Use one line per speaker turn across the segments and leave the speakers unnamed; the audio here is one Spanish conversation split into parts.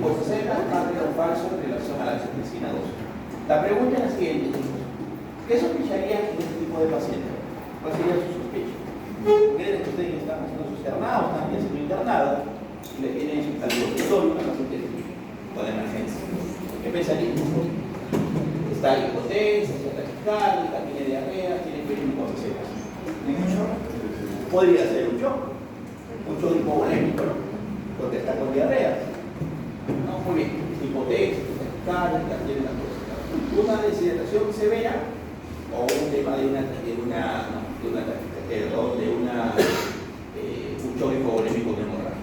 Pues acepta parte o falso en relación a la angiotensina 2. La pregunta es la siguiente, chicos. ¿Qué sospecharían en este tipo de paciente? ¿Cuál sería su sospecha? ¿Creen que ustedes están haciendo sus internados, están haciendo internado y le tienen su calidoscopio a la paciente con emergencia? ¿Qué pensarían? Está hipotensa, está taquicárdica, tiene diarrea, tiene fiebre y cosas secas. Podría ser un shock hipovolémico, ¿no? Porque está con diarrea. ¿No? Muy bien, hipotensa, taquicárdica, tiene una cosa. Una deshidratación severa o un tema de un shock hipovolémico de hemorragia.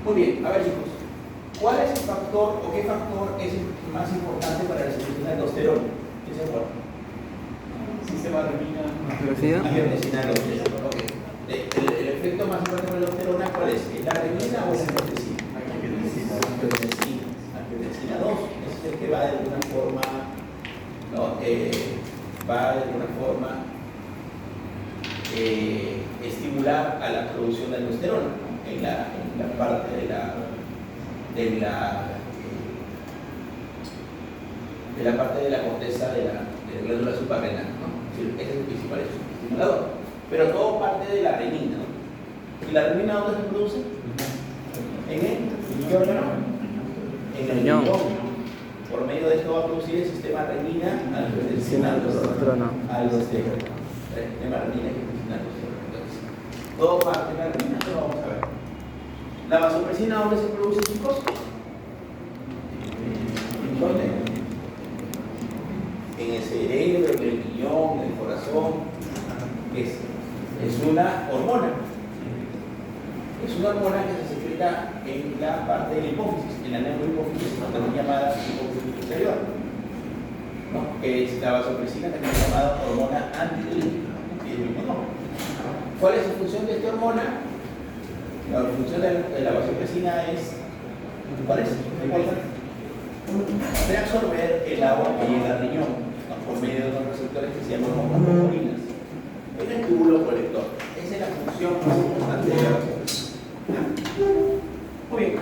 Muy bien, a ver chicos, ¿cuál es el factor o qué factor es el más importante para la secreción de aldosterona? ¿Qué se acuerda? Sistema renina angiotensina 2. Ok. El efecto más importante para la aldosterona, ¿cuál es? ¿Es la renina o es la angiotensina? Angiotensina 2. Ese es el que va de alguna forma, ¿no? Estimular a la producción de aldosterona, ¿no? en la parte de la parte de la corteza de la glándula suprarrenal, ¿no? Ese es el principal estimulador. Pero todo parte de la renina, ¿no? ¿Y la renina dónde se produce? ¿En el órgano? En el riñón. Por medio de esto va a producir el sistema renina angiotensina aldosterona. Sistema renina angiotensina aldosterona. Todo parte de la renina, eso lo vamos a ver. ¿La vasopresina dónde se produce, chicos? ¿Dónde? En el cerebro, en el riñón, en el corazón. Es una hormona. Es una hormona que se secreta en la parte de la hipófisis, en la neurohipófisis, también llamada hipófisis posterior, ¿no? Que es la vasopresina, también llamada hormona antidiurética. ¿Cuál es la función de esta hormona? La función de la vasopresina es, ¿cuál es? Reabsorber el agua que llega al riñón, ¿no? Por medio de unos receptores que se llaman homocorinas. Es el túbulo colector. Esa es la función más importante de la vasopresina. Muy bien.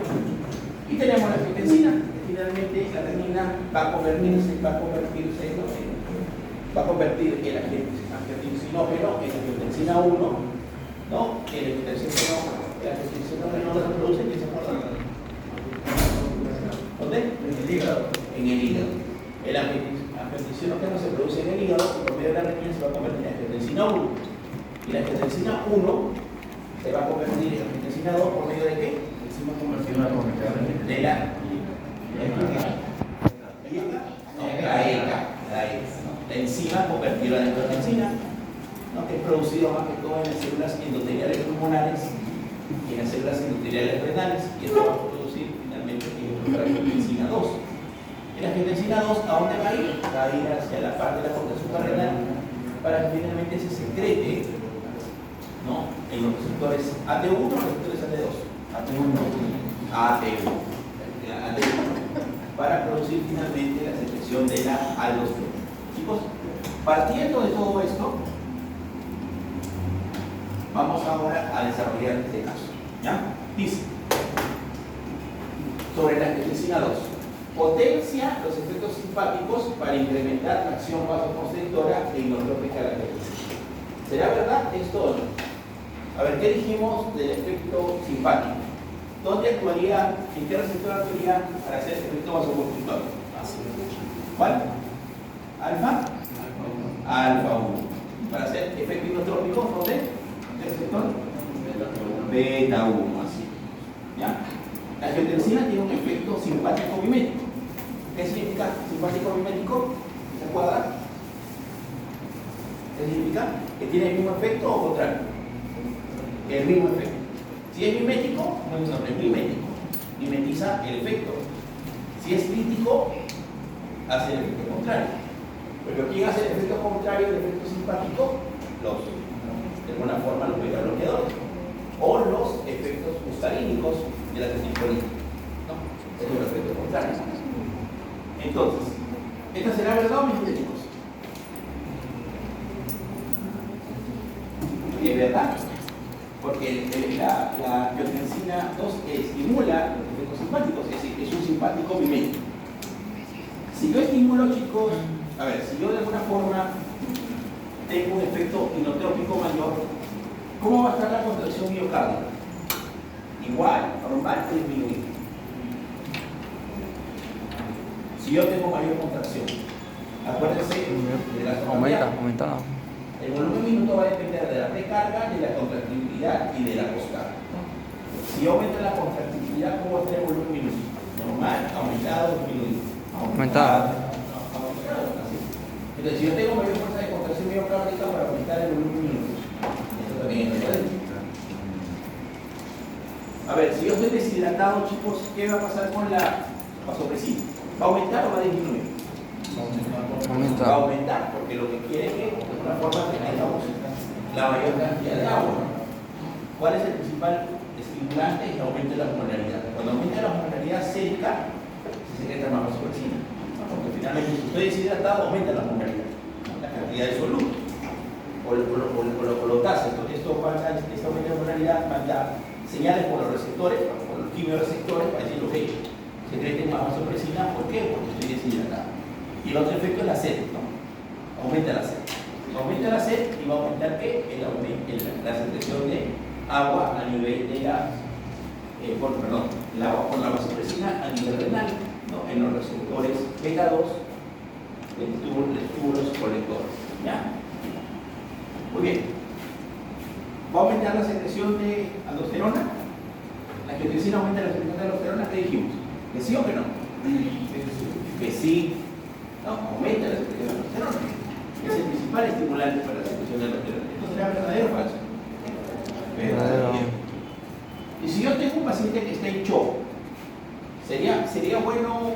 Y tenemos la angiotensina, que finalmente la renina va a convertir el angiotensinógeno en angiotensina 1, ¿no? El angiotensinógeno se produce en esa forma. ¿Dónde? En el hígado. En el hígado. El angiotensinógeno se produce en el hígado y por medio de la renina se va a convertir en angiotensina 1. Y la angiotensina 1 se va a convertir en angiotensina 2 por medio de qué? De la enzima convertida en angiotensina, ¿no? Que es producido más que todo en las células endoteliales pulmonares y en las células endoteliales renales, y esto va a producir finalmente la angiotensina 2. En la angiotensina 2, ¿a dónde va a ir? Va a ir hacia la parte de la corteza suprarrenal para que finalmente se secrete, ¿no? En los receptores AT1 o receptores AT2. AT1 para producir finalmente la secreción de la aldosterona. Chicos, partiendo de todo esto, vamos ahora a desarrollar este caso. ¿Ya? Dice, sobre la angiotensina 2, potencia los efectos simpáticos para incrementar la acción vasoconstrictora e inotrópica de la angiotensina. ¿Será verdad esto o no? A ver, ¿qué dijimos del efecto simpático? ¿Dónde actuaría, en qué receptor actuaría para hacer efecto vasoconstrictor? ¿Cuál? ¿Alfa? Alfa 1. Para hacer efecto inotrópico, ¿dónde? ¿El receptor? Beta 1, así. ¿Ya? La angiotensina tiene un efecto simpático mimético. ¿Qué significa simpático mimético? ¿Se acuerda? ¿Qué significa? ¿Que tiene el mismo efecto o contrario? El mismo efecto. Si es mimético, no es mimético. Mimetiza el efecto. Si es crítico, hace el efecto contrario. Pero ¿quién hace el efecto contrario del efecto simpático? De alguna forma los beta bloqueadores. O los efectos muscarínicos de la acetilcolina. ¿No? Es un efecto contrario. Entonces, ¿esta será verdad o mentira, chicos? ¿Es verdad? Porque la angiotensina 2 estimula los efectos simpáticos, es un simpático mimético. Si yo estimulo, chicos, a ver, si yo de alguna forma tengo un efecto inotrópico mayor, ¿cómo va a estar la contracción miocárdica? Igual, normal o disminuida. Si yo tengo mayor contracción, acuérdense de la
aumenta.
El volumen minuto va a depender de la recarga, de la contractibilidad y de la poscarga. Si aumenta la contractibilidad, ¿cómo va a estar el volumen minuto? Normal, aumentado o disminuido.
Aumentado.
Así. Entonces, si yo tengo mayor fuerza de contracción miocárdica para aumentar el volumen minuto, esto también es verdad. A ver, si yo estoy deshidratado, chicos, ¿qué va a pasar con la vasopresina? ¿Va a aumentar o va a disminuir? Va a aumentar, porque lo que quiere es que de alguna forma tengamos la mayor cantidad de agua. ¿Cuál es el principal estimulante? El aumento de la osmolaridad. Cuando aumenta la osmolaridad sérica, se secreta más vasopresina. Porque finalmente, si estoy deshidratado, aumenta la osmolaridad, la cantidad de soluto. O lo tasa. Esto manda, esta aumento de osmolaridad manda señales por los receptores, por los quimiorreceptores, para decir, ok, secreten más vasopresina. ¿Por qué? Porque estoy deshidratado. Y el otro efecto es la sed, ¿no? Aumenta la sed. Aumenta la sed y va a aumentar ¿qué? La secreción de agua a nivel de el agua por la vasopresina a nivel renal, ¿no? En los receptores beta 2 de túbulos colectores. ¿Ya? Muy bien. ¿Va a aumentar la secreción de aldosterona? La angiotensina aumenta la secreción de aldosterona, ¿qué dijimos? ¿Que sí o que no? Que sí. No, aumenta la secreción de aldosterona. Es el principal estimulante para la secreción de aldosterona. ¿Esto será verdadero o falso? Verdadero. Y si yo tengo un paciente que está en shock, ¿sería bueno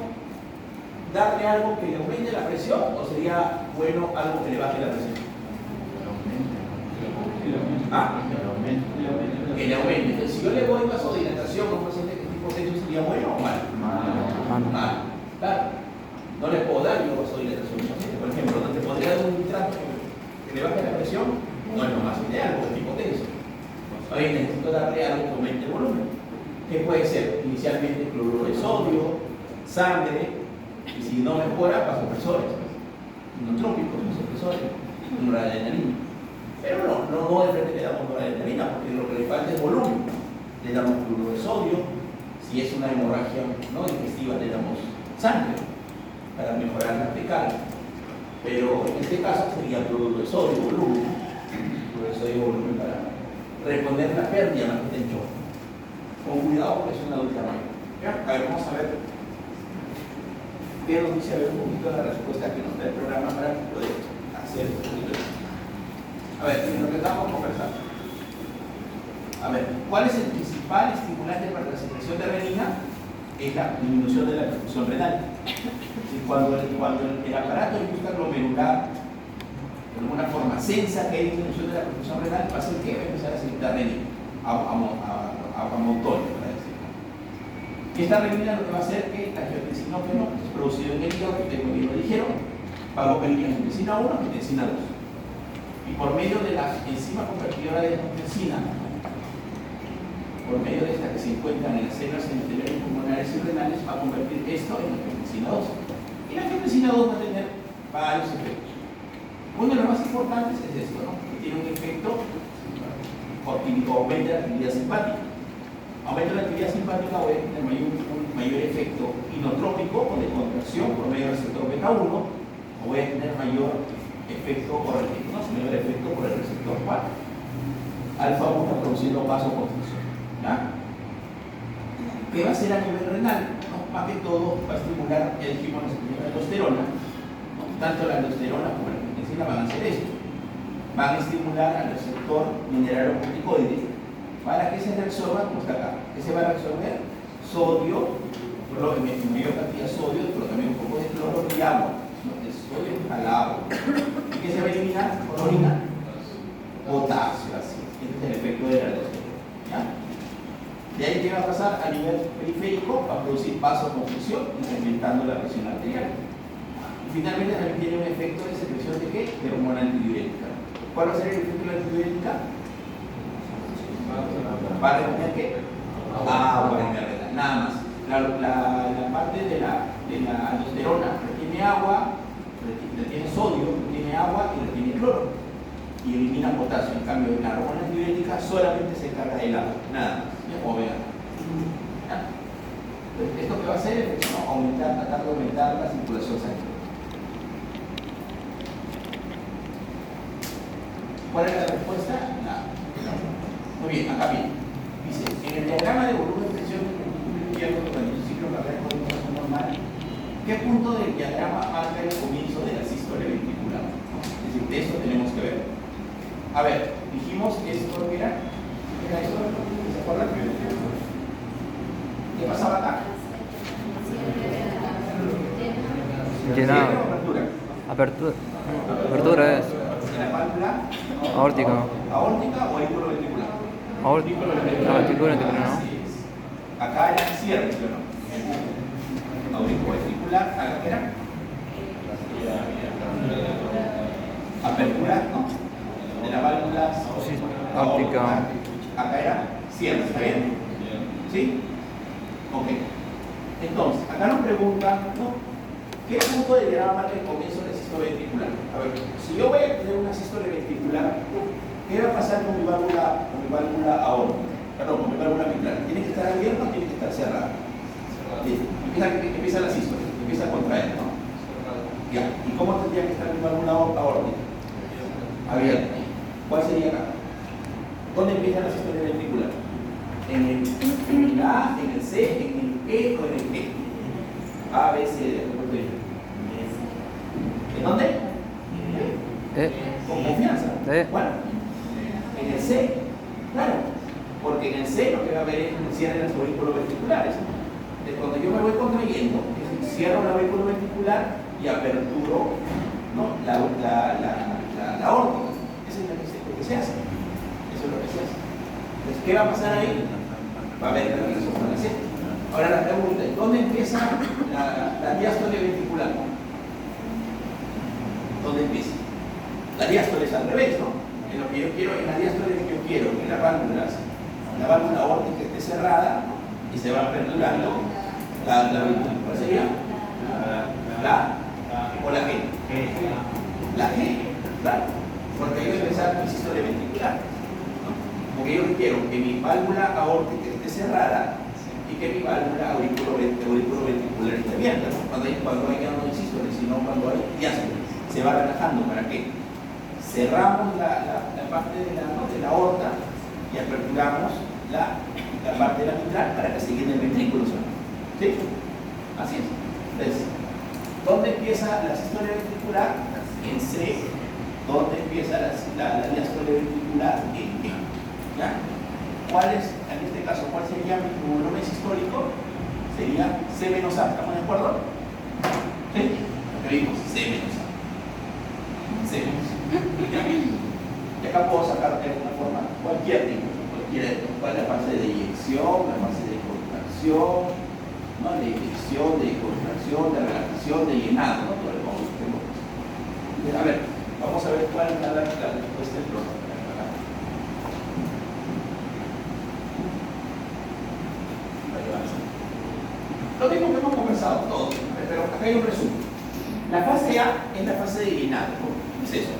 darle algo que le aumente la presión o sería bueno algo que le baje la presión? Que le aumente. Entonces, si yo le doy vasodilatación a un paciente que es hipotenso, ¿sería bueno o mal? Mal. Claro. No le puedo dar yo vasodilatación a un paciente. Por ejemplo, no te podría dar un nitrato que le baje la presión, no es lo más ideal, porque es hipotenso. Oye, necesito darle algo que aumente el volumen. ¿Qué puede ser? Inicialmente cloruro de sodio, sangre, y si no mejora, vasopresores, inotrópicos, vasopresores, noradrenalina. Pero no de frente le damos noradrenalina, porque lo que le falta es volumen. Le damos cloruro de sodio, si es una hemorragia no digestiva, le damos sangre para mejorar la recarga. Pero en este caso sería cloruro de sodio, volumen, cloruro de sodio, volumen para responder la pérdida más que está en shock. Con cuidado porque es una adulta mayor. ¿Ya? A ver, vamos a ver qué nos dice, a ver un poquito la respuesta que nos da el programa para poder hacer un poquito de esto. A ver, lo que estamos conversando. A ver, ¿cuál es el principal estimulante para la secreción de renina? Es la disminución de la perfusión renal. Cuando el aparato busca glomerular de alguna forma sensa que hay disminución de la perfusión renal, va a ser que va a empezar a secretar renina a montones, para decirlo. Y esta renina lo que va a hacer que la angiotensinógeno es producido en el hígado, que ustedes bien lo dijeron, va a convertir en angiotensina 1 y angiotensina 2. Y por medio de la enzima convertidora de angiotensina, por medio de esta que se encuentran en las células endoteliales pulmonares y renales, va a convertir esto en angiotensina 2. Y la angiotensina 2 va a tener varios efectos. Uno de los más importantes es esto, ¿no? Que tiene un efecto óptimico, aumenta la actividad simpática. Aumenta la actividad simpática o tener un mayor efecto inotrópico o de contracción por medio del receptor beta 1, o voy a tener mayor efecto correctivo, ¿no? Mayor efecto por el receptor 4. Alfa 1 está produciendo vasoconstricción. ¿Ya? ¿Qué va a hacer a nivel renal? ¿No? Más que todo va a estimular el estímulo de la aldosterona, ¿no? Tanto la aldosterona como la angiotensina van a hacer esto. Van a estimular al receptor mineralocorticoide para que se reabsorba, como está acá. ¿Qué se va a reabsorber? Sodio, mayor cantidad de sodio, pero también un poco de cloro y agua. El sodio al agua. ¿Y qué se va a eliminar? Clorina, potasio, así. Este es el efecto de la aldosterona. ¿Ya? De ahí, ¿qué va a pasar? A nivel periférico va a producir vasoconstricción, incrementando la presión arterial. Y finalmente también tiene un efecto de secreción de ¿qué? De hormona antidiurética. ¿Cuál va a ser el efecto de la antidiurética? ¿Va a retener qué? Agua en la regla, nada más. La parte de la aldosterona retiene agua, retiene sodio, retiene agua y retiene cloro. Y elimina potasio. En cambio, la hormona antibiótica solamente se encarga del agua, nada más. Como vean. Entonces, esto que va a hacer es tratar de aumentar la circulación sanguínea. ¿Cuál es la respuesta? Nada. Muy bien, acá bien. Dice, en el diagrama de volumen de presión durante el ciclo cardíaco de un normal, ¿qué punto del diagrama marca el comienzo de la sístole ventricular? Es decir, de eso tenemos que ver. A ver, dijimos que esto era esto, ¿se acuerdan? ¿Qué pasaba acá?
Llenado.
¿Cierre o apertura?
Apertura. Apertura es.
¿En la válvula?
Aórtica.
¿Aórtica o auriculo ventricular?
Aórtica. Auricular ventricular, ¿no?
Así es. Acá era cierre, ¿sí o no? Auriculo ventricular, acá era apertura, ¿no? De la válvula
Sí, aórtica.
Acá era cierre, ¿está bien? ¿Sí? Ok. Entonces, acá nos preguntan, ¿no? ¿Qué punto de diagrama marca el comienzo de la sístole ventricular? A ver, si yo voy a tener una sístole ventricular, ¿qué va a pasar con mi válvula aórtica? Perdón, con mi válvula mitral. ¿Tiene que estar abierta o tiene que estar cerrada? Sí. Empieza la sístole, empieza a contraer, ¿no? Ya. ¿Y cómo tendría que estar mi válvula aórtica? Abierta. ¿Cuál sería acá? ¿Dónde empieza la sístole ventricular? ¿En el A, en el C, en el E o en el E? A, B, C, D. ¿En dónde? Con confianza. Bueno, en el C, claro, porque en el C lo que va a haber es un cierre de los aurículos ventriculares. Entonces, cuando yo me voy contrayendo, cierro el aurículo ventricular y aperturo, ¿no? la aórtica. Eso es lo que se hace. Eso es lo que se hace. Entonces, ¿qué va a pasar ahí? Va a haber relación con la C. Ahora la pregunta es, ¿dónde empieza la diástole ventricular? ¿Dónde empieza? La diástole es al revés, ¿no? En lo que yo quiero, en la diástole que yo quiero, que la válvula aórtica esté cerrada, ¿no? Y se va aperturando la ventricular. ¿Cuál sería? ¿La o la G? La G, claro. Porque yo voy a empezar mi sístole ventricular, ¿no? Porque yo quiero que mi válvula aórtica esté cerrada y que mi válvula auriculoventricular esté abierta, ¿no? Cuando hay no hay sístole, sino cuando hay diástole. Se va relajando. ¿Para qué? Cerramos la parte de la aorta y aperturamos la parte de la mitral para que se llene el ventrículo. ¿Sí? Así es. Entonces, ¿dónde empieza la sístole ventricular? En C. ¿Dónde empieza la diástole ventricular? En E. ¿Ya? ¿Cuál es, en este caso, cuál sería mi volumen sistólico? Sería C menos A. ¿Estamos de acuerdo? ¿Sí? Lo que vimos, C menos A. C menos A. Y acá puedo sacar de alguna forma cualquier tipo, cuál es la fase de eyección, la fase de contracción, ¿no? De eyección, de contracción, de relajación, de llenado, ¿no? Todo el conjunto. A ver, vamos a ver cuál es la respuesta del programa. Lo mismo que hemos conversado todos, pero acá hay un resumen. La fase A es la fase de llenado, ¿no? Es eso,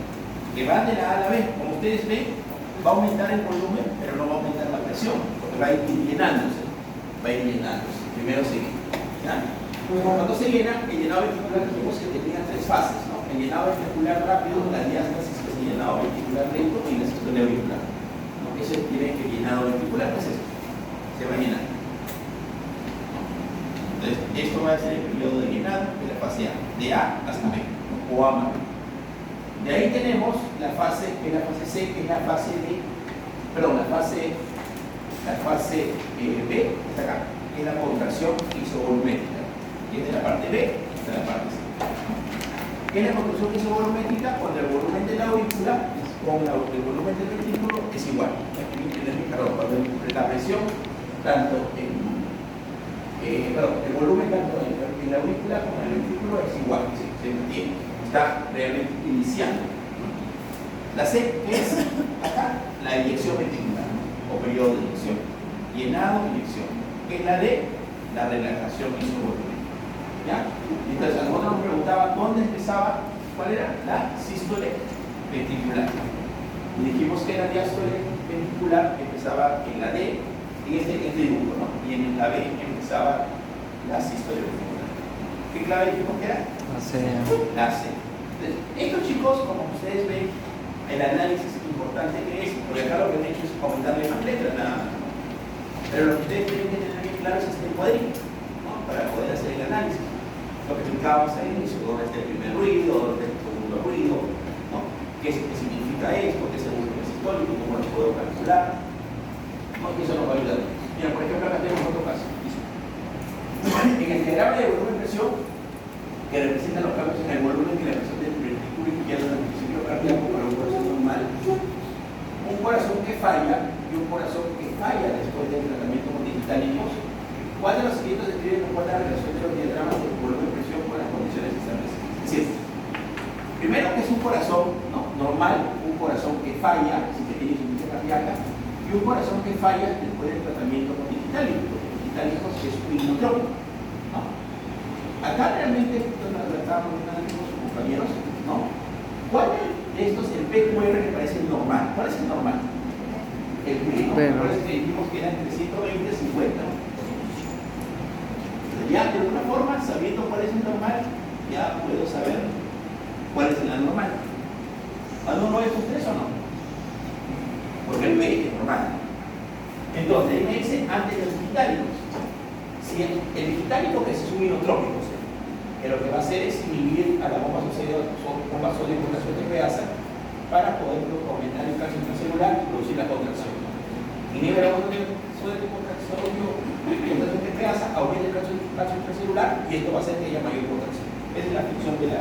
que va de la A a la B. Como ustedes ven, va a aumentar el volumen, pero no va a aumentar la presión, porque va a ir llenándose. Primero se llena, ¿ya? Cuando se llena, el llenado ventricular dijimos que tenía tres fases, ¿no? El llenado ventricular rápido, la diástasis, que es el llenado ventricular lento, y la sístole auricular, ¿no? Eso tiene que el llenado ventricular, ¿qué es eso? Se va a llenar. Entonces, esto va a ser el periodo de llenado de la fase A, de A hasta B, ¿no? O A más B. De ahí tenemos la fase, que es la fase C, que es la fase B, está acá, que es la contracción isovolumétrica, que es de la parte B hasta la parte C. ¿Qué es la contracción isovolumétrica? Cuando el volumen de la aurícula con el volumen del ventrículo es igual. Cuando la presión, tanto el volumen tanto en la aurícula como en el ventrículo es igual, se mantiene, está realmente iniciando. La C es acá la eyección ventricular, o periodo periodo de inyección. Llenado, inyección. ¿Qué es la D? La relajación isovolumen. ¿Ya? Entonces, a nosotros nos preguntaban dónde empezaba, cuál era la sístole ventricular. Y dijimos que la diástole ventricular empezaba en la D, en este dibujo, ¿no? Y en la B empezaba la sístole ventricular. ¿Qué clave dijimos que era?
La C.
La C. Entonces, estos chicos, como ustedes ven, el análisis importante que es, porque acá lo que han hecho es aumentarle más letras nada más. Pero lo que ustedes tienen que tener bien claro es este cuadrito, ¿no? Para poder hacer el análisis. Lo que explicábamos al inicio, dónde está el primer ruido, dónde está el segundo ruido, ¿no? ¿Qué significa esto? ¿Qué es el volumen sistólico? ¿Cómo lo puedo calcular? ¿No? Y eso nos va a ayudar. Mira, por ejemplo, acá tenemos otro caso. En el diagrama de volumen de presión, que representa los cambios en el volumen y la presión del ventrículo izquierdo en el principio cardíaco para un corazón normal, un corazón que falla y un corazón que falla después del tratamiento con digitalicos, ¿cuál de los siguientes describe mejor la relación de los diagramas del volumen de presión con las condiciones establecidas? Es decir, primero que es un corazón, ¿no? Normal, un corazón que falla si tiene insuficiencia cardíaca, y un corazón que falla después del tratamiento con digitalicos, porque digitalicos es un inotrópico, ¿no? Acá realmente, esto lo estábamos viendo con sus compañeros, ¿no? ¿Cuál de estos, el PQR que parece normal? ¿Cuál es el normal? El mínimo, parece que dijimos que era entre 120 y 50, ¿no? Ya, de alguna forma, sabiendo cuál es el normal, ya puedo saber cuál es el anormal. ¿Alguno de estos tres o no? Porque el P es normal. Entonces, ahí me dice antes de los digitálicos. Si el digitálico, que es un inotrópico, que lo que va a hacer es inhibir a la bomba vasodilatción TPasa para poder aumentar el calcio intracelular y producir la contracción. Inhibe la bomba vasodilatción TPasa, aumenta el calcio intracelular y esto va a hacer que haya mayor contracción. Esa es la función de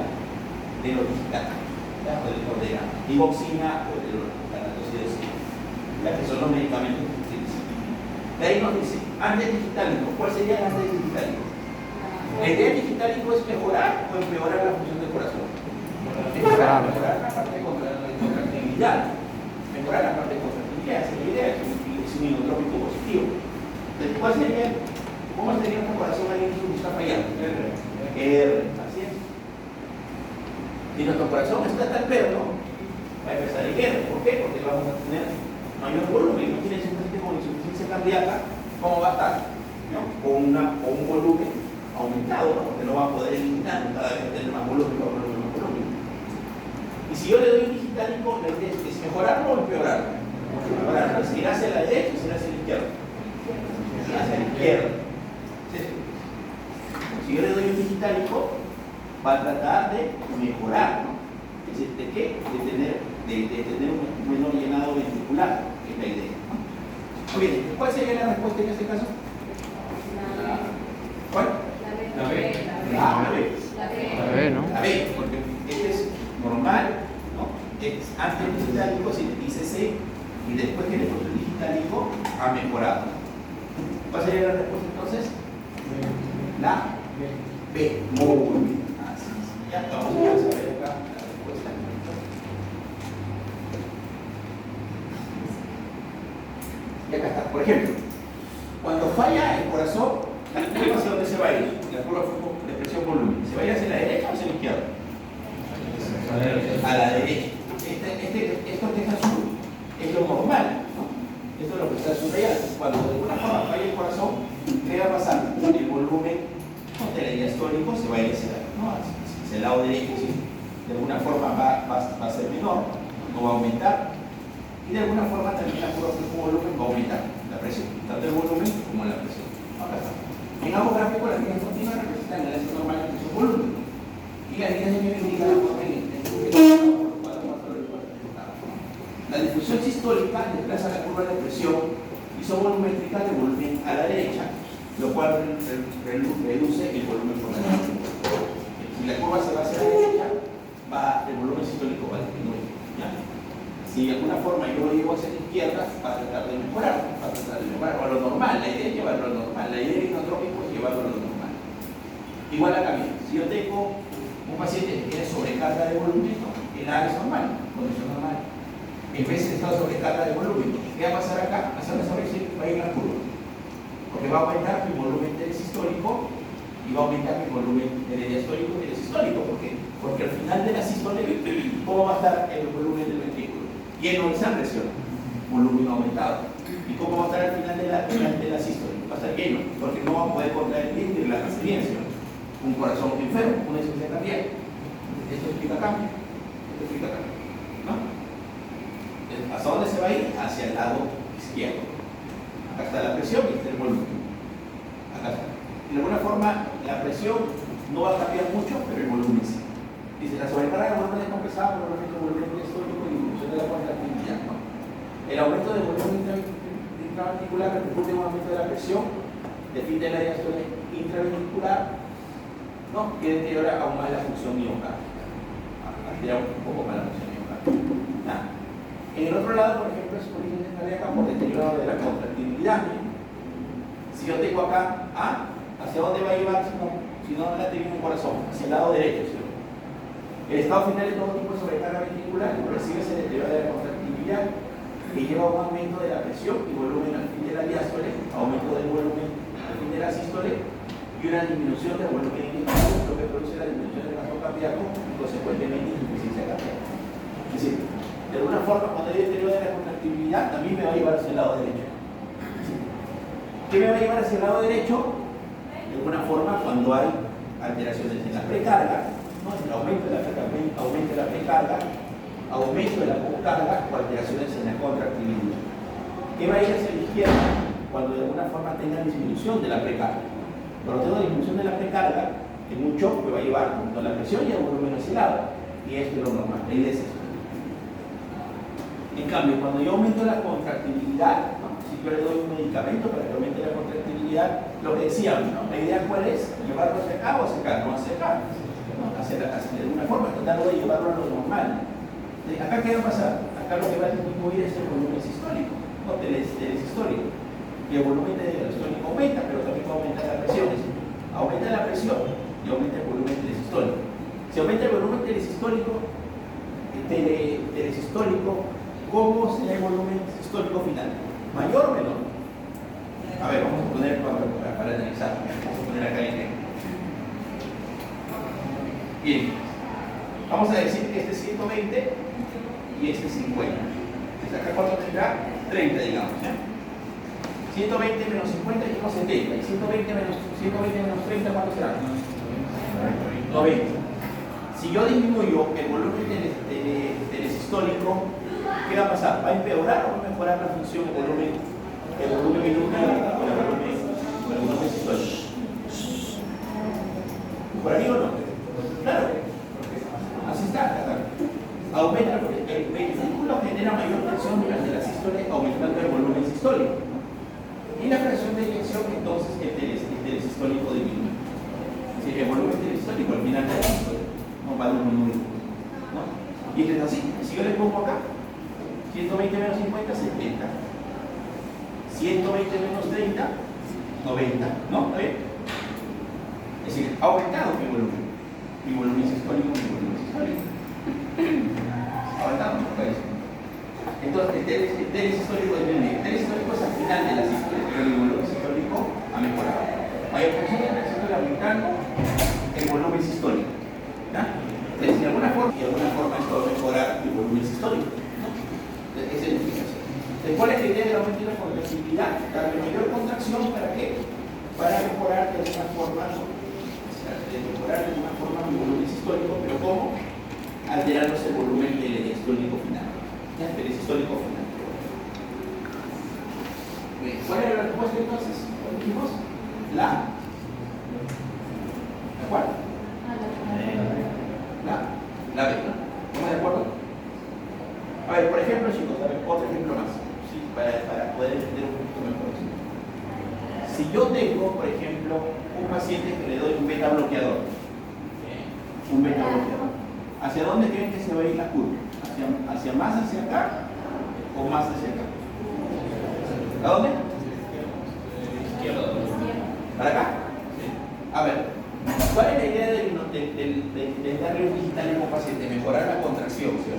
los digitálicos, o de la digoxina o de la lactosidecina, la que son los medicamentos que utilizan. De ahí nos dice, antes digitálico, ¿cuál sería el antes digitálico? La idea digitálico es mejorar o empeorar la función del corazón. Mejorar la parte de contractibilidad. Mejorar la parte de contractibilidad. Esa es la idea, es un inotrópico positivo. Entonces, ¿cuál sería? ¿Cómo sería un corazón ahí que está fallando? R. Así es. Si nuestro corazón está tan perro, va a empezar el R. ¿Por qué? Porque vamos a tener mayor volumen. No tiene insuficiencia cardíaca, ¿cómo va a estar? ¿No? Con un volumen aumentado, ¿no? Porque no va a poder eliminar cada vez tener más volumen, más volumen, más volumen. Y si yo le doy un digitálico, la idea es mejorarlo o empeorarlo. Mejorarlo. Si irá hacia la derecha o si irá hacia la izquierda. Hacia la izquierda. ¿Sí? Si yo le doy un digitálico, va a tratar de mejorar, ¿no? Es decir, ¿de qué? De tener un menor llenado ventricular, que es la idea, ¿no? Muy bien, ¿cuál sería la respuesta en este caso? ¿Cuál?
La B.
La B.
La B, ¿no?
La B, porque este es normal, ¿no? Es antes del digitálico, si le dice C, y después que le puse el digitálico, ha mejorado. ¿Cuál sería la respuesta entonces? La B. Muy bien. Así es. Ya vamos a ver acá la respuesta. Y acá está. Por ejemplo, cuando falla el corazón, la curva hacia dónde se va a ir, la curva de presión volumen, ¿se va a ir hacia la derecha o hacia la izquierda? A la derecha. Esto que está azul es lo normal, ¿no? Esto es lo que está subrayado. Cuando de alguna forma falla el corazón, ¿qué va a pasar? El volumen del diastólico se va a ir hacia el lado derecho, ¿sí? De alguna forma va a ser menor, no va a aumentar, y de alguna forma también la curva de volumen va a aumentar la presión, tanto el volumen como la presión. Acá está. En ambos gráficos las líneas continuas representan el ácido normal de su volumen y las líneas de nivel indican la forma en la difusión sistólica desplaza la curva de presión isovolumétrica de volumen a la derecha, lo cual reduce el volumen por la derecha. Si la curva se va hacia la derecha, el volumen sistólico va a disminuir, ¿ya? Si de alguna forma yo lo llevo hacia la izquierda, va a tratar de mejorar, o a lo normal. La idea es llevarlo a lo normal, la idea del inotrópico es llevarlo a lo normal. Igual acá bien, si yo tengo un paciente que tiene sobrecarga de volumen, el A es normal, condición normal. En vez de estar sobrecarga de volumen, ¿qué va a pasar acá? Va a ser una ir la curva. Porque va a aumentar mi volumen telesistólico y va a aumentar mi volumen diastólico y telesistólico. ¿Por qué? Porque al final de la sístole, ¿cómo va a estar el volumen del ventrículo? Lleno de sangre, ¿sí? Volumen aumentado. ¿Y cómo va a estar al final de la sístole? Va a estar lleno, porque no va a poder contraer bien la resiliencia. Un corazón enfermo, una insuficiencia cardíaca. Esto explica cambio. Esto explica cambio. ¿No? ¿Hasta dónde se va a ir? Hacia el lado izquierdo. Acá está la presión y está el volumen. Acá está. De alguna forma, la presión no va a cambiar mucho, pero el volumen sí. Dice, la sobrecarga del volumen descompensada por el aumento del volumen diastólico y disminución de la contractilidad. ¿No? El aumento del volumen intraventricular repercute en un aumento de la presión, define la diástole intraventricular, ¿no? Que deteriora aún más la función miocárdica. Altera un poco más la función miocárdica. En el otro lado, por ejemplo, es polisis cardíaca por deterioro de la contractibilidad. Si yo tengo acá A, ¿hacia dónde va a llevar si no la tengo en un corazón? Hacia el lado derecho, ¿sí? El estado final de todo tipo de sobrecarga ventricular recibe ese deterioro de la contractibilidad que lleva a un aumento de la presión y volumen al fin de la diástole, aumento del volumen al fin de la sístole y una disminución del volumen inicial, lo que produce la disminución del gasto cardíaco y consecuentemente insuficiencia cardíaca. Es decir, de alguna forma, cuando hay deterioro de la contractibilidad, también me va a llevar hacia el lado derecho. ¿Qué me va a llevar hacia el lado derecho? De alguna forma, cuando hay alteraciones en la precarga, ¿no? El aumento de la precarga, aumento de la postcarga o alteraciones en la contractibilidad. ¿Qué va a ir hacia la izquierda? Cuando de alguna forma tenga disminución de la precarga. Cuando tengo disminución de la precarga, en un shock me va a llevar tanto la presión y el volumen hacia el lado. Y esto es lo normal, la idea es esto. En cambio, cuando yo aumento la contractibilidad, ¿no? Si yo le doy un medicamento para que aumente la contractibilidad, lo que decíamos, ¿no? La idea cuál es, llevarlo hacia acá o hacia acá, no hacia acá, ¿no? Hacia de alguna forma, tratando de llevarlo a lo normal. Acá, ¿qué va a pasar? Acá lo que va a disminuir es el volumen sistólico, no telesistólico. Y el volumen telesistólico aumenta, pero también va a aumentar la presión. Aumenta la presión y aumenta el volumen telesistólico. Si aumenta el volumen telesistólico, ¿cómo será el volumen sistólico final? ¿Mayor o menor? A ver, vamos a poner para analizar. Vamos a poner acá el ejemplo. Bien. Vamos a decir que este es 120 y este es 50. Entonces acá cuánto tendrá? 30, digamos. ¿Ya? 120 menos 50 es 70. Y 120 menos 30, ¿cuánto será? 90. Si yo disminuyo el volumen telesistólico, ¿qué va a pasar? ¿Va a empeorar o va a mejorar la función del volumen inútil o el volumen sistólico? ¿Mejoraría o no? Claro. Así está. Aumenta porque el ventrículo genera mayor presión durante la sístole, aumentando el volumen sistólico. Y la presión de eyección, entonces, el telesistólico disminuye. Es decir, el volumen telesistólico al final de la sístole no va a disminuir. ¿No? Y es así. Si yo le pongo acá, 120 menos 50, 70. 120 menos 30, 90. ¿No? ¿Está bien? Es decir, ha aumentado mi volumen. Mi volumen sistólico, mi volumen sistólico. Ha aumentado, ¿no? Entonces, el telesistólico disminuye. El telesistólico es al final de la sístole, pero el volumen sistólico ha mejorado. Mayor presión en la sístole aumentando el volumen sistólico. ¿Ya? Entonces, de alguna forma esto va a mejorar el volumen sistólico. ¿No? Esa es la explicación. ¿Cuál es la idea del aumento de la contractibilidad? Darle mayor contracción, ¿para qué? Para mejorar de alguna forma, ¿no? Mi volumen sistólico, pero ¿cómo? Alterándose el volumen telesistólico final. ¿Ya? Telesistólico final. ¿Cuál era la respuesta entonces? ¿Cuál dijimos? ¿La cuál? La B, ¿no? ¿Estamos de acuerdo? A ver, por ejemplo, chicos, a ver, otro ejemplo más, ¿sí? para poder entender un poquito mejor esto. Si yo tengo, por ejemplo, un paciente que le doy un beta bloqueador, ¿hacia dónde creen que se va a ir la curva? ¿Hacia más hacia acá o más hacia acá? ¿A dónde? ¿Para acá? A ver, ¿cuál es la idea de darle un digital a un paciente? Mejorar la contracción, ¿sí?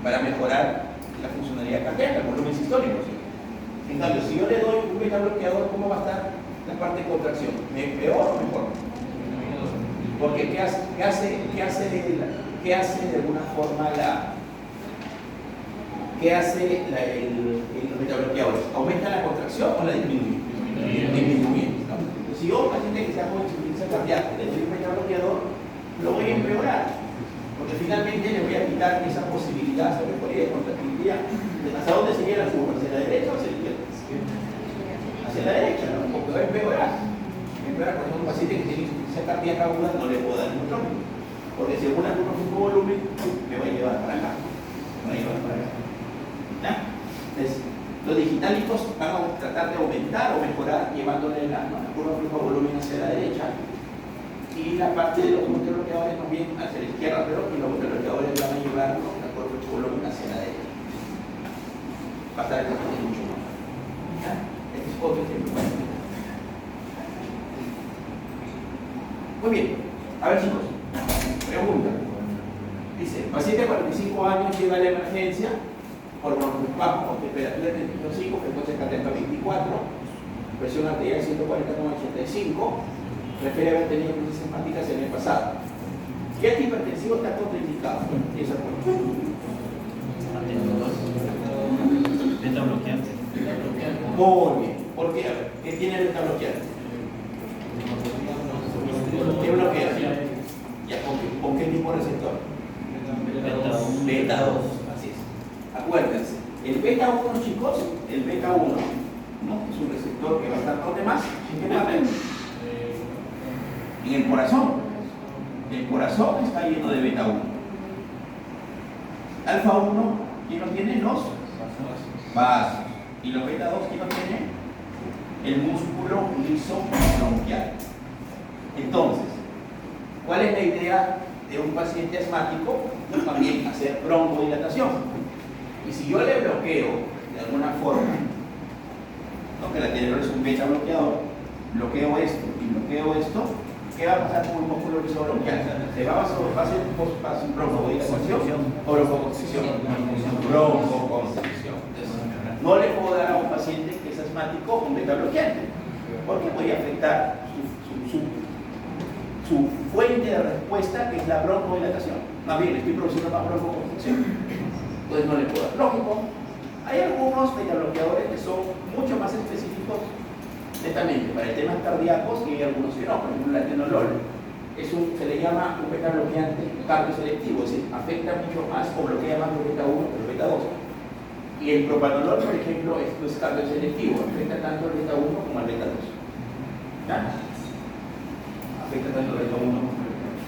Para mejorar la funcionalidad cardíaca, el volumen sistólico, ¿sí? En cambio, si yo le doy un beta bloqueador, ¿cómo va a estar la parte de contracción? ¿Peor o mejor? Porque ¿qué hace de alguna forma los beta bloqueadores? ¿Aumenta la contracción o la disminuye? Disminuye. Si yo, un paciente que sea con insuficiencia cardíaca, le doy un beta bloqueador, lo voy a empeorar. Porque finalmente le voy a quitar esa posibilidad de mejoría de contractibilidad. ¿Hacia dónde sería la curva? ¿Hacia la derecha o hacia la izquierda? Hacia la derecha, ¿no? Porque va a empeorar. Empeorar, por ejemplo, un paciente que tiene insuficiencia cardíaca aguda no le puedo dar neutrónico. Porque si alguna curva de volumen, me va a llevar para acá. Me va a llevar para acá. ¿Ya? Entonces, los digitálicos van a tratar de aumentar o mejorar llevándole la curva de volumen hacia la derecha. Y la parte de los bloqueadores más bien hacia la izquierda, pero y los bloqueadores van a llevar la curva de volumen hacia la derecha. Va a estar el paciente mucho más. ¿Ya? Este es otro ejemplo. Muy bien. A ver, chicos. Pregunta. Dice, paciente de 45 años llega a la emergencia por broncoespasmo con temperatura de 35, frecuencia cardíaca 24, presión arterial 140,85, refiere a haber tenido crisis hepáticas en el pasado. ¿Qué antihipertensivo está contraindicado? Esa fue.
Beta bloqueante.
Muy bien. ¿Por qué? A ver, ¿qué tiene el beta bloqueante? ¿Qué bloquea? Ya, ¿con qué mismo receptor? Beta 2. Así es. Acuérdense, el beta 1, chicos, el beta 1, ¿no? Es un receptor que va a estar ¿dónde más? ¿En qué parte? En el corazón. El corazón está lleno de beta 1. Alfa 1, ¿quién lo tiene? Los vasos. Y los beta 2, ¿quién lo tiene? El músculo liso bronquial. Entonces, ¿cuál es la idea de un paciente asmático? También hacer broncodilatación. Y si yo le bloqueo de alguna forma, ¿no? Que la anterior es un beta bloqueador, bloqueo esto y bloqueo esto, ¿qué va a pasar con un músculo liso bronquial? ¿Se va a hacer broncodilatación o broncoconstricción? Broncoconstricción. No le puedo dar a un paciente que es asmático un beta bloqueante, porque podría afectar su fuente de respuesta, que es la broncodilatación. Más bien, estoy produciendo más broncoconstricción. Entonces no le puedo dar. Lógico, hay algunos beta bloqueadores que son mucho más específicos netamente para temas cardíacos y hay algunos que no. Por ejemplo, el atenolol se le llama un beta bloqueante cardioselectivo, es decir, afecta mucho más o bloquea más el beta 1 que el beta 2. Y el propanolol, por ejemplo, esto es cardioselectivo, afecta tanto el beta 1 como el beta 2. ¿Ya? Afecta tanto el beta 1 como el beta 2.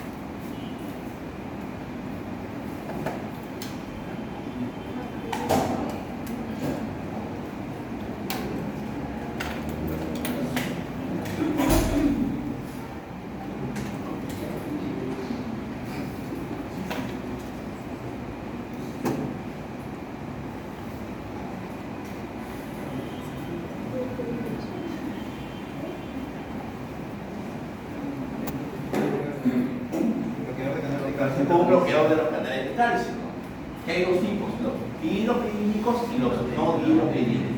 Como un bloqueador de los canales de calcio. Que hay dos tipos, los dihidropirínicos y los no dihidropirínicos.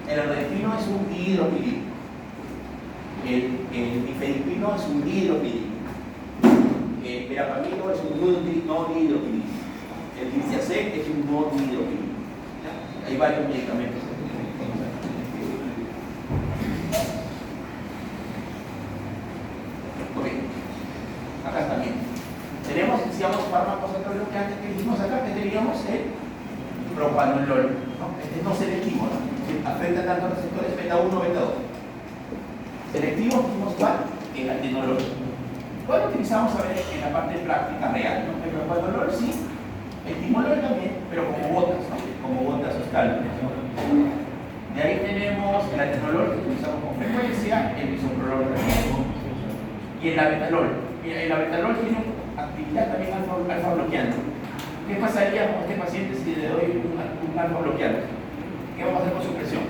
El ernestrino es un dihidropirínico. El difenipino es un dihidropirínico. El verapamilo es un no dihidropirínico. El Distiacet es un no dihidropirínico. Hay varios medicamentos. Ok. Acá también. Tenemos, decíamos, fármacos antibloqueantes que dijimos acá, que teníamos el propanolol, ¿no? Este es no selectivo, ¿no? Afecta tanto a receptores beta 1 beta 2. Selectivo, dijimos cuál, el atenolol. Lo utilizamos a ver en la parte práctica real, ¿no? El propanolol sí, el timolol también, pero como botas, ¿no? Como botas o escálpulos. De ahí tenemos el atenolol que utilizamos con frecuencia, el bisoprolol y el abetalol. El abetalol tiene actividad también alfa bloqueante. ¿Qué pasaría con este paciente si le doy un alfa bloqueante? ¿Qué va a pasar con su presión?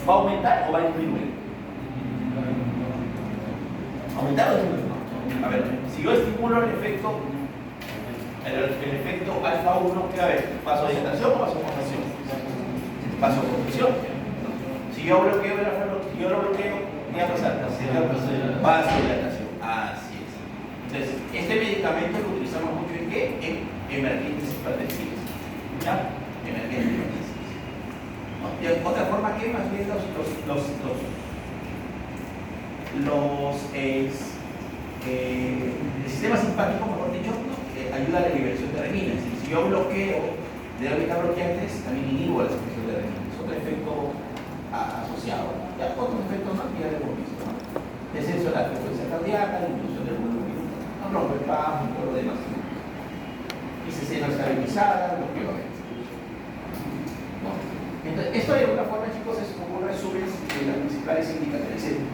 ¿Va a aumentar o va a disminuir? ¿Aumentar o disminuir? A ver, si yo estimulo el efecto alfa 1, ¿qué va a haber? ¿Vasodilatación o vasoconstricción? Vasoconstricción. Si Si yo bloqueo si yo lo bloqueo, ¿qué va a pasar? Vasodilatación. Así es. Entonces, este medicamento lo utilizamos mucho en ¿qué? En emergentes hipertensivas. ¿Ya? Emergentes hipertensivas. ¿No? De otra forma, ¿qué más bien el sistema simpático, mejor dicho, ¿no? Ayuda a la liberación de renina. Es decir, si yo bloqueo de beta bloqueantes, también inhibo la secreción de renina. Es otro efecto asociado. Ya otros efectos no ya hemos visto, ¿no? Descenso de la frecuencia cardíaca, disminución del volumen, no rompe el paz y todo lo demás. ICC no estabilizada, bloqueo. ¿No? Entonces, esto de alguna forma, chicos, es como un resumen de las principales indicaciones.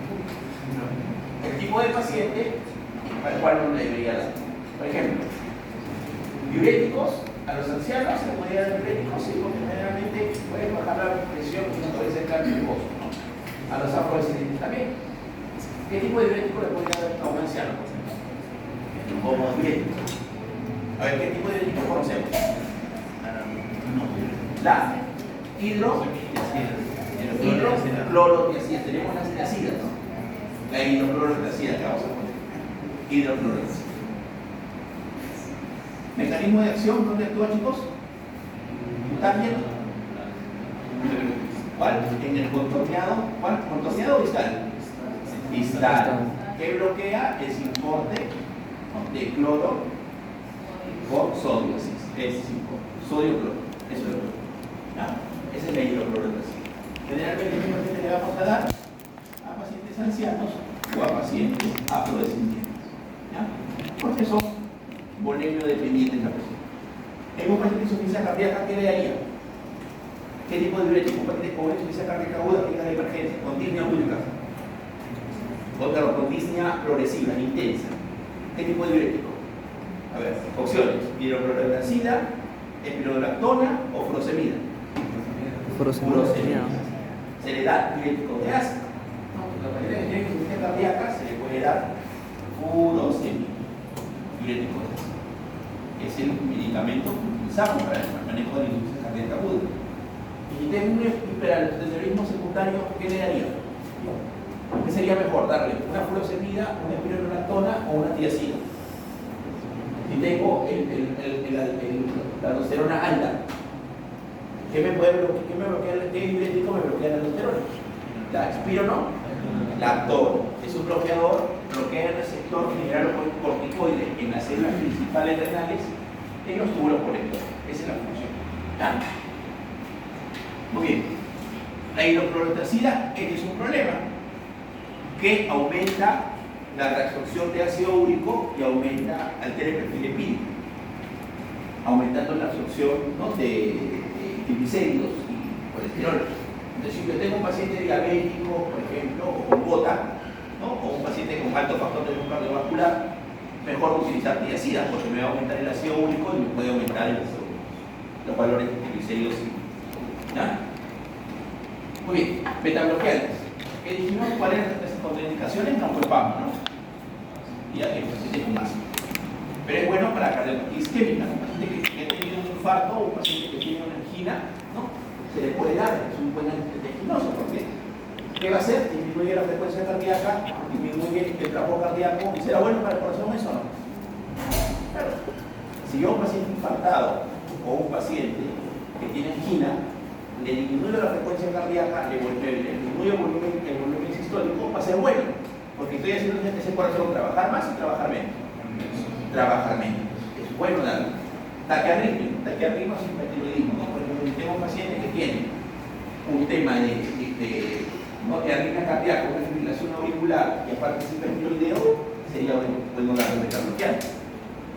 El tipo de paciente al cual uno debería dar. Por ejemplo, diuréticos, a los ancianos se puede dar diuréticos y generalmente pueden bajar la presión y no puede ser nervioso, ¿no? A los afrodescendientes también. ¿Qué tipo de diurético le puede dar a un anciano? Como diurético. A ver, ¿qué tipo de diurético conocemos? La hidroclorotiazida. Tenemos las tiacidas, ¿no? La hidroclorotiazida que vamos a poner. Hidroclorotiazida. Mecanismo de acción, ¿dónde actúa, chicos? ¿Están viendo? ¿Cuál? En el contorneado. ¿Cuál? ¿Contorneado o distal? Distal. Que bloquea el importe de cloro con sodio. Es sodio-cloro. Eso es lo que. Esa es la hidroclorotiazida. Generalmente le vamos a dar a pacientes ancianos o a pacientes afrodescendientes. Porque son volemio dependiente en la presión. En un paciente de insuficiencia cardíaca, ¿qué le daría? ¿Qué tipo de diurético? Un paciente con insuficiencia cardíaca aguda que de emergencia, con disnea única. Con disnea progresiva, intensa. ¿Qué tipo de diurético? A ver, opciones: hidroclorotiazida, espironolactona o furosemida.
Furosemida.
Se le da diurético de ácido. La mayoría de insuficiencia cardíaca se le puede dar furosemida. Diurético de ácido. Es el medicamento que utilizamos para el manejo de la insuficiencia cardíaca aguda. Y si tengo un hiperaldosteronismo secundario, ¿qué le daría? ¿Qué sería mejor? Darle una furosemida, una espironolactona o una tiazida. Si tengo la aldosterona alta, ¿qué me bloquea? ¿Qué diurético me bloquea la aldosterona? La espironolactona. Es un bloqueador, bloquea el receptor mineralocorticoide en las células principales renales en los túbulos colectores. Esa es la función. ¿Ya? Muy bien. La hidroclorotiazida, este es un problema que aumenta la reabsorción de ácido úrico y altera el perfil lipídico, aumentando la absorción, ¿no? de triglicéridos y colesterol. Entonces, si yo tengo un paciente diabético, por ejemplo, o con gota, ¿no? O un paciente con alto factor de riesgo cardiovascular, mejor utilizar tiazida porque me va a aumentar el ácido úrico y me puede aumentar los valores de triglicéridos. ¿Ya? Muy bien, betabloqueantes. ¿Qué dijimos? ¿Cuáles eran las contraindicaciones? No fue PAM, ¿no? Y hay pacientes con más. Pero es bueno para cardiopatía isquémica, ¿no? Un paciente que ha tenido un infarto o un paciente que tiene una angina, ¿no? Se le puede dar, es un buen antitetinoso, porque ¿qué va a hacer? Disminuye la frecuencia cardíaca, disminuye el trabajo cardíaco. ¿Y será bueno para el corazón eso o no? Claro. Si yo a un paciente infartado o un paciente que tiene angina, le disminuye la frecuencia cardíaca, le disminuye el volumen sistólico, va a ser bueno, porque estoy haciendo ese corazón trabajar más y trabajar menos. Trabajar menos. Es bueno darle. Taquiarritmia sin hipertiroidismo, ¿no? Por ejemplo, tengo un paciente que tiene un tema de arritmia cardíaca, una fibrilación auricular y aparte es hipertiroideo, sería bueno darle betabloqueante.